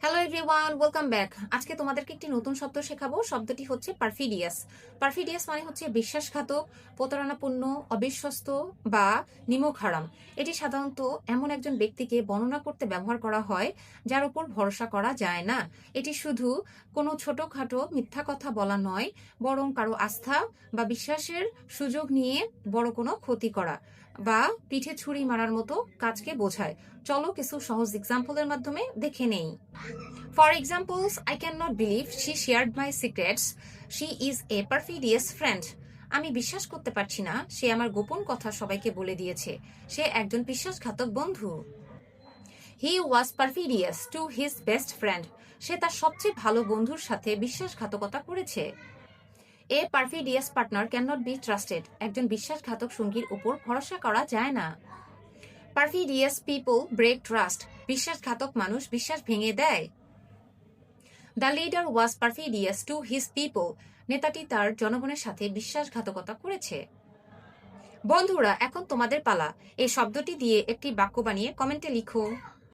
Hello everyone, welcome back. আজকে তোমাদেরকে একটি নতুন শব্দ শেখাবো। শব্দটি হচ্ছে পারফিডিয়াস। পারফিডিয়াস মানে হচ্ছে বিশ্বাসঘাতক, প্রতারণাপূর্ণ, অবিশ্বস্ত বা নিমক হারাম। এটি সাধারণত এমন একজন ব্যক্তিকে বর্ণনা করতে ব্যবহার করা হয় যার উপর ভরসা করা যায় না। এটি শুধু কোনো ছোটখাটো মিথ্যা কথা বলা নয়, বরং কারো আস্থা বা বিশ্বাসের সুযোগ নিয়ে বড় কোনো ক্ষতি করা বা পিঠে ছুরি মারার মতো কাজকে বোঝায়। চলো কিছু সহজ এক্সাম্পলের মাধ্যমে দেখে নেই। For examples, I cannot believe she shared my secrets. She is a perfidious friend. আমি বিশ্বাস করতে পারছি না সে আমার গোপন কথা সবাইকে বলে দিয়েছে। সে একজন বিশ্বাসঘাতক বন্ধু। He was perfidious to his best friend. সে তার সবচেয়ে ভালো বন্ধুর সাথে বিশ্বাসঘাতকতা করেছে। A perfidious partner cannot be trusted. একজন বিশ্বাসঘাতক সঙ্গীর উপর ভরসা করা যায় না। Perfidious people break trust. বিশ্বাসঘাতক মানুষ বিশ্বাস ভেঙে দেয়। The leader was perfidious to his people. নেতাটি তার জনগণের সাথে বিশ্বাসঘাতকতা করেছে। বন্ধুরা, এখন তোমাদের পালা। এই শব্দটি দিয়ে একটি বাক্য বানিয়ে কমেন্টে লিখো।